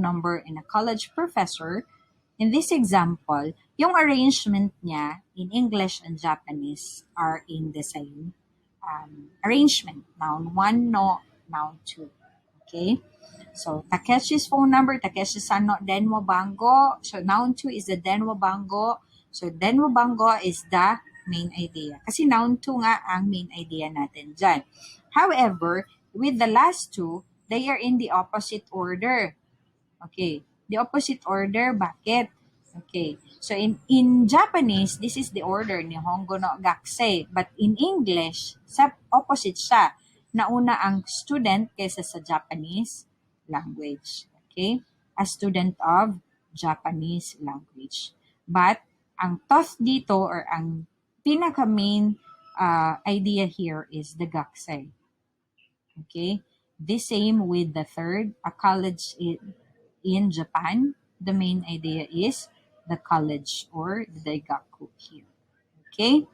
number and a college professor, in this example, yung arrangement niya in English and Japanese are in the same arrangement. Noun 1, no, noun 2. Okay? So, Takeshi's phone number, Takeshi-san no Denwa Bango. So, noun 2 is the Denwa Bango. So, Denwa Bango is the main idea. Kasi noun 2 nga ang main idea natin dyan. However, with the last two, they are in the opposite order. Okay. The opposite order, bakit? Okay. So, in Japanese, this is the order, Nihongo no Gakusei. But in English, sa opposite siya. Nauna ang student kaysa sa Japanese language. Okay? A student of Japanese language. But, ang thought dito or ang pinaka-main idea here is the Gakusei. Okay? The same with the third, a college in Japan. The main idea is the college or the daigaku here. Okay?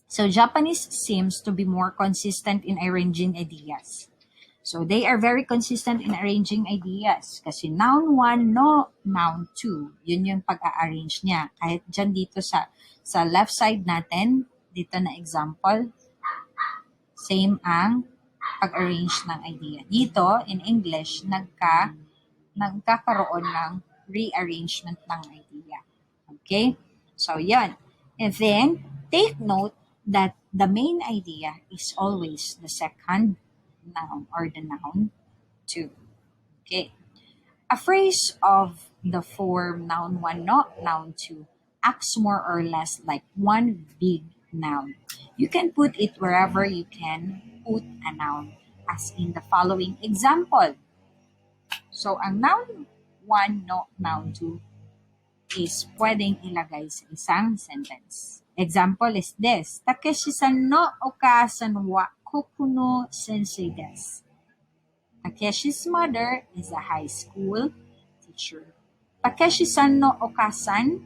So Japanese seems to be more consistent in arranging ideas. So they are very consistent in arranging ideas. Kasi noun 1, no, noun 2. Yun yung pag-a-arrange niya. Kahit dyan dito sa left side natin, dito na example, same ang pag-arrange ng idea. Dito, in English, nagkakaroon ng rearrangement ng idea. Okay? So, yan. And then, take note that the main idea is always the second noun or the noun 2. Okay? A phrase of the form noun 1, no, noun 2 acts more or less like one big noun. You can put it wherever you can put a noun, as in the following example. So, ang noun 1, no, noun 2 is pwedeng ilagay sa isang sentence. Example is this. Takeshi-san no okasan wa kokuno sensei desu. Takeshi's mother is a high school teacher. Takeshi-san no okasan,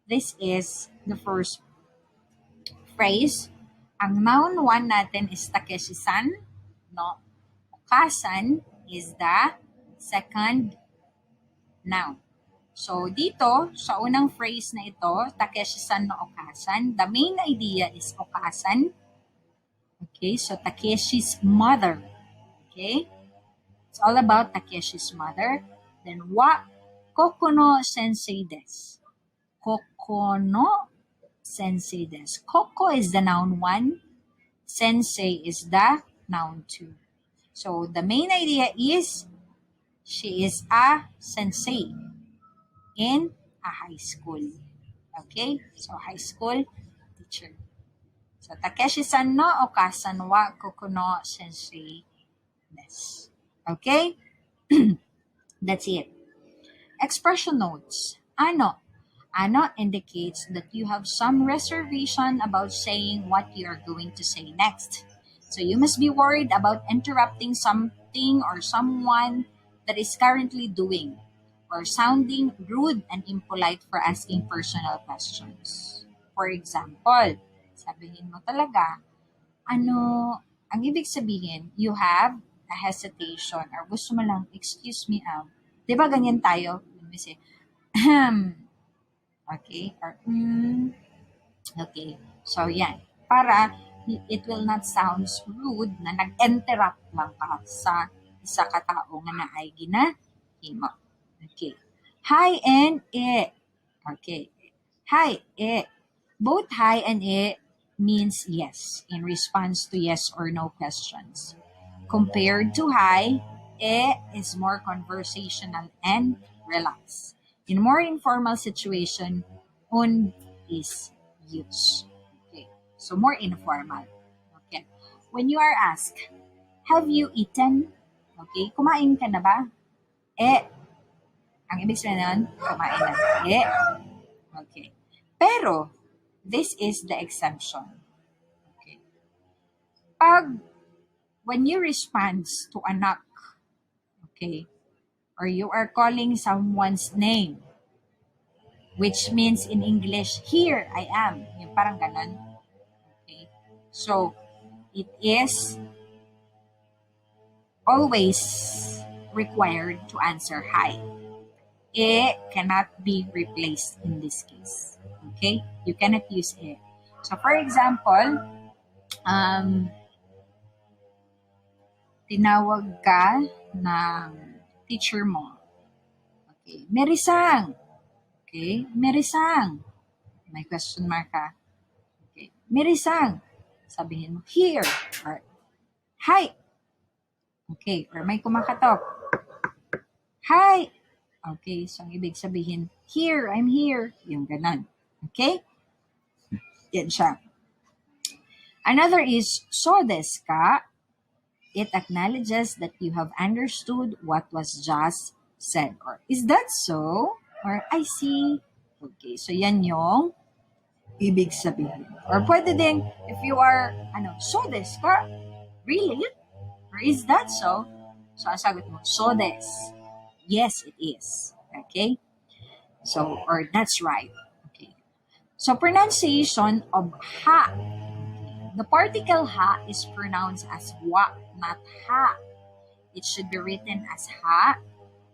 this is the first phrase. Ang noun 1 natin is Takeshi-san no okasan is the second noun. So, dito, sa unang phrase na ito, Takeshi-san no okasan, the main idea is okasan. Okay, so Takeshi's mother. Okay? It's all about Takeshi's mother. Then, wa kokono sensei desu. Kokono sensei desu. Koko is the noun 1. Sensei is the noun 2. So, the main idea is she is a sensei in a high school. Okay? So, high school teacher. So, Takeshi-san no okasan wa kokono sensei desu. Okay? That's it. Expression notes. Ano. Ano indicates that you have some reservation about saying what you are going to say next. So, you must be worried about interrupting something or someone that is currently doing, or sounding rude and impolite for asking personal questions. For example, sabihin mo talaga, ang ibig sabihin, you have a hesitation or gusto mo lang, excuse me, di ba ganyan tayo? We say, okay, or okay. So, yan. Para it will not sound rude na nag-interrupt lang ka sa isa katao nga na ay ginahimo. Okay. Hi and e. Okay. Hi, e. Both hi and e means yes in response to yes or no questions. Compared to hi, e is more conversational and relaxed. In more informal situation, un is used. Okay. So more informal. Okay. When you are asked, have you eaten? Okay. Kumain ka na ba? Ang ibig sabihin nun, kumain na. Okay. Pero, this is the exemption. Okay. When you respond to a knock, okay, or you are calling someone's name, which means in English, here I am. Yung parang ganon. Okay. So, it is always required to answer hi. It cannot be replaced in this case. Okay? You cannot use it. So for example, um, tinawag ka ng teacher mo. Okay, Merisang. Okay, Merisang. May question mark ka. Okay, Merisang. Sabihin mo, here. Or, hi. Okay, or may kumakatok. Hi. Okay, so ang ibig sabihin, here, I'm here. Yung ganon. Okay? Yan siya. Another is, so desu ka? It acknowledges that you have understood what was just said. Or, is that so? Or, I see. Okay, so yan yung ibig sabihin. Or pwede din, if you are, so desu ka? Really? Or is that so? So, ang sagot mo, so desu. Yes, it is. Okay? So, or that's right. Okay. So, pronunciation of ha. The particle ha is pronounced as wa, not ha. It should be written as ha.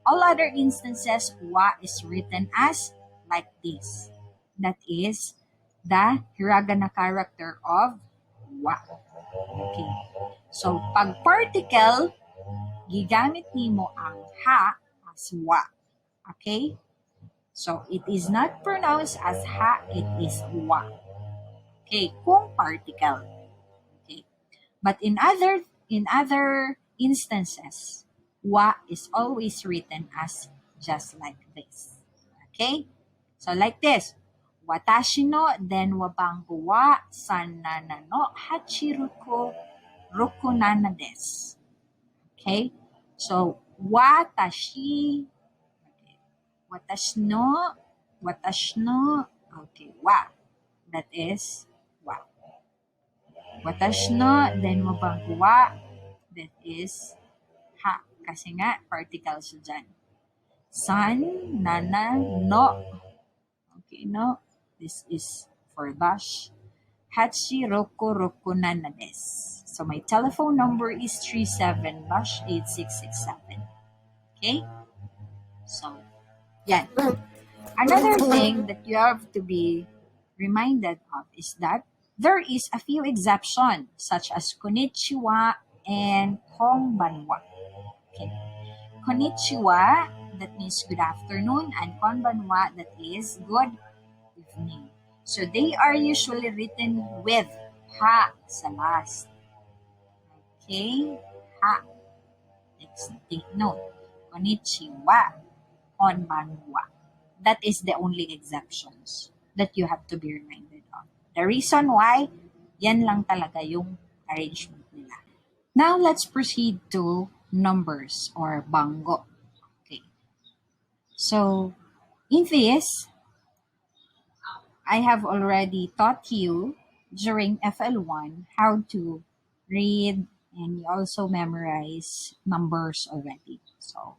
All other instances, wa is written as like this. That is the hiragana character of wa. Okay. So, pag particle, gigamit nimo ang ha as wa. Okay? So, it is not pronounced as ha, it is wa. Okay, kung particle. Okay. But in other instances, wa is always written as just like this. Okay? So like this. Watashi no denwa bango wa san nana no hachiruko rokunana desu. Okay? So, watashi, okay. Watashi no, okay, wa. That is wa. Watashi no denwa bango wa, that is ha. Kasi nga, particle siya dyan. San, nana, no. Okay, no. This is for dash. Hachi roku roku nana desu. So my telephone number is 37-8667. Okay? So, yan. Another thing that you have to be reminded of is that there is a few exceptions such as konnichiwa and konbanwa. Okay. Konnichiwa, that means good afternoon, and konbanwa, that is good evening. So they are usually written with ha sa last. Okay? Ha. Let's take note. Konnichiwa, konbanwa. That is the only exceptions that you have to be reminded of. The reason why, yan lang talaga yung arrangement nila. Now, let's proceed to numbers or bango. Okay. So, in this, I have already taught you during FL1 how to read, and you also memorize numbers already. So,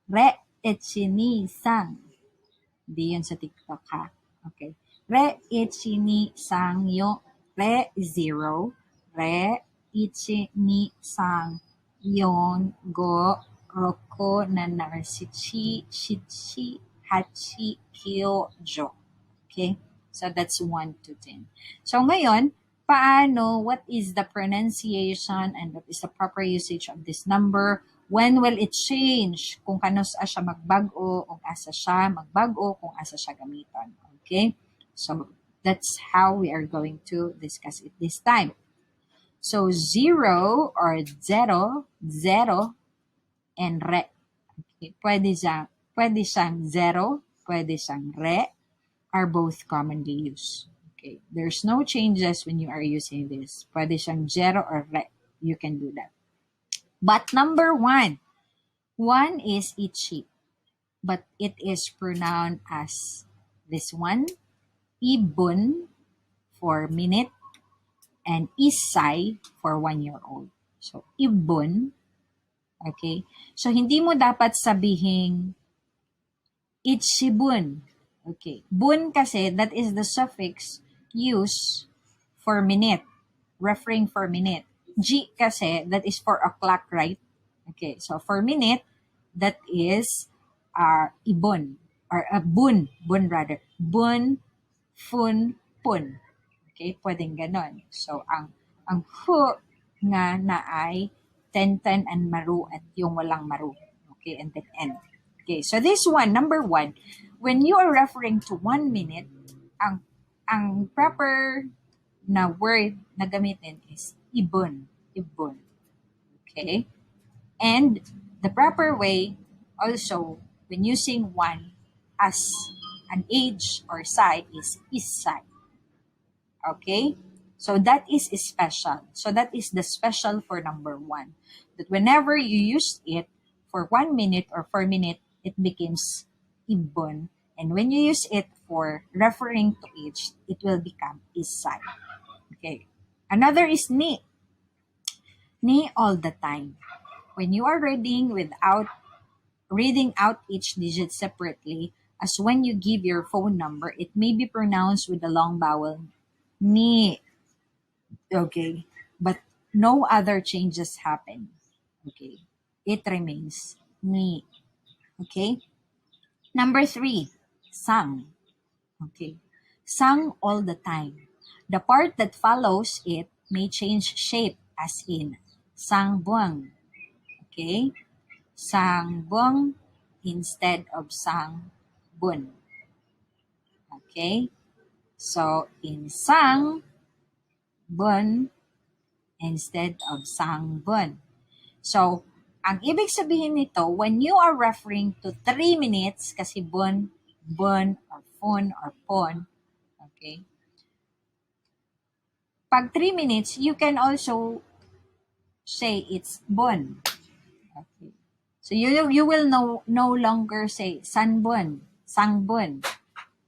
re, etsini, sang. Di yun sa TikTok ha. Okay. Re, etsini, sang, yo. Re, 0. Re, ichi, sang, yon, go, roko, nanar, shichi, hachi, kyo, jo. Okay? So, that's 1 to 10. So, ngayon, what is the pronunciation and what is the proper usage of this number? When will it change? Kung kanos siya magbago, kung asa siya magbago, kung asa siya gamiton. Okay? So, that's how we are going to discuss it this time. So, 0 or 0, and re. Okay? Pwede siyang 0, pwede siyang re, are both commonly used. Okay, there's no changes when you are using this. Pwede siyang 0 or re. You can do that. But number 1 is ichi, but it is pronounced as this one, ibun for minute, and isay for 1-year-old. So, ibun, okay? So, hindi mo dapat sabihin ichibun. Okay. Bun kasi, that is the suffix used for minute, referring for minute. G kasi, that is for o'clock, right? Okay, so for minute, that is ibon or bun rather. Bun, fun, pun. Okay, pwedeng ganon. So ang hu nga na ay ten and maru at yung walang maru. Okay, and then n. Okay, so this one, number one, when you are referring to 1 minute, ang proper na word na gamitin is ibon. Ibon. Okay? And the proper way also when using one as an age or sai is isay. Okay? So that is special. So that is the special for number one. That whenever you use it for 1 minute or 4 minutes, it becomes ibon. And when you use it for referring to age, it will become isay. Okay. Another is ni. Ni all the time. When you are reading out each digit separately, as when you give your phone number, it may be pronounced with a long vowel ni. Okay. But no other changes happen. Okay. It remains ni. Okay. Number 3, sang. Okay. Sang all the time. The part that follows it may change shape as in sang buang. Okay? Sang buang instead of sang bun. Okay? So, in sang bun instead of sang bun. So, ang ibig sabihin nito, when you are referring to 3 minutes, kasi bun, or fun, or pon, okay? Pag 3 minutes, you can also say it's bun. Okay. So, you will no longer say sanbun, sangbun.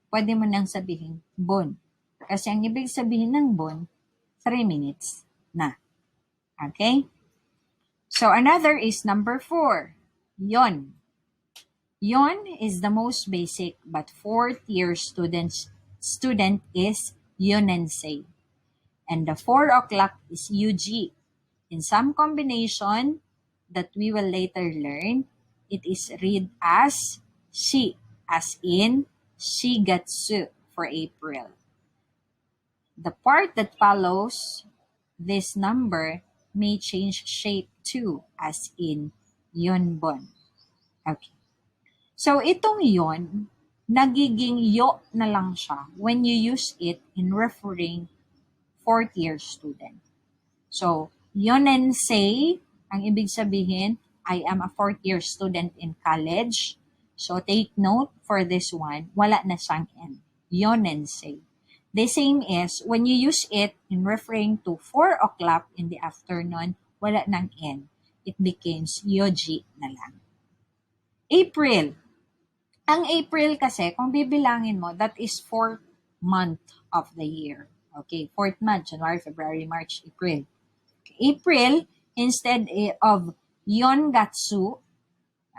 Pwede mo nang sabihin bun. Kasi ang ibig sabihin ng bun, 3 minutes na. Okay? So, another is number 4, yon. Yon is the most basic, but 4th-year student is yonensei. And the 4 o'clock is UG. In some combination that we will later learn, it is read as shi, as in shigatsu for April. The part that follows this number may change shape too, as in yonbon. Okay. So, itong yon, nagiging yo na lang siya when you use it in referring 4th-year student. So, yonensei, ang ibig sabihin, I am a 4th-year student in college. So, take note for this one, wala na siyang N. Yonensei. The same is, when you use it in referring to 4 o'clock in the afternoon, wala ng N. It becomes yoji na lang. April. Ang April kasi, kung bibilangin mo, that is 4th month of the year. Okay, 4th month, January, February, March, April. Okay. April, instead of yongatsu,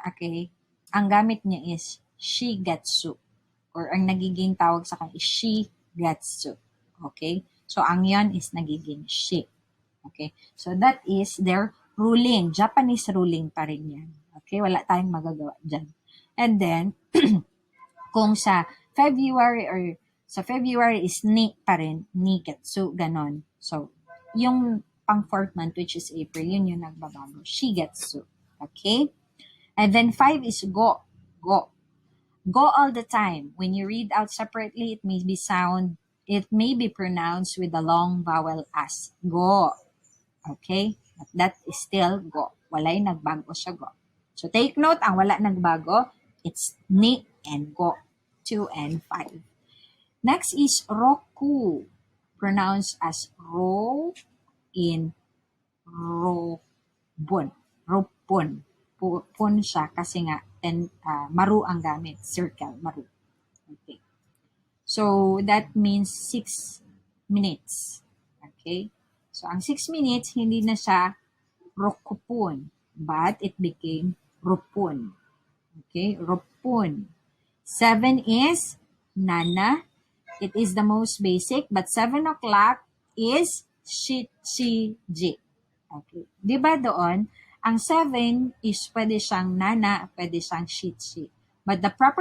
okay, ang gamit niya is shigatsu. Or ang nagiging tawag sa kanya is shigatsu. Okay, so ang yon is nagiging shi. Okay, so that is their ruling. Japanese ruling pa rin yan. Okay, wala tayong magagawa dyan. And then, kung sa February is ni pa rin, niketsu, ganon. So, yung pang 4th month, which is April, yun yung nagbabago. Shigetsu. Okay? And then 5 is go. Go. Go all the time. When you read out separately, it may be pronounced with a long vowel as go. Okay? But that is still go. Walay nagbago sa go. So, take note, ang wala nagbago, it's ni and go. 2 and 5. Next is roku. Pronounced as ro in robun. Ropun. Pun siya kasi nga maru ang gamit. Circle, maru. Okay. So, that means 6 minutes. Okay? So, ang 6 minutes, hindi na siya rokupun, but it became ropun. Okay? Ropun. 7 is nana. It is the most basic, but 7 o'clock is shichiji. Okay. Di ba doon, Ang seven is pwede siyang nana, pwede siyang shitsi. But the proper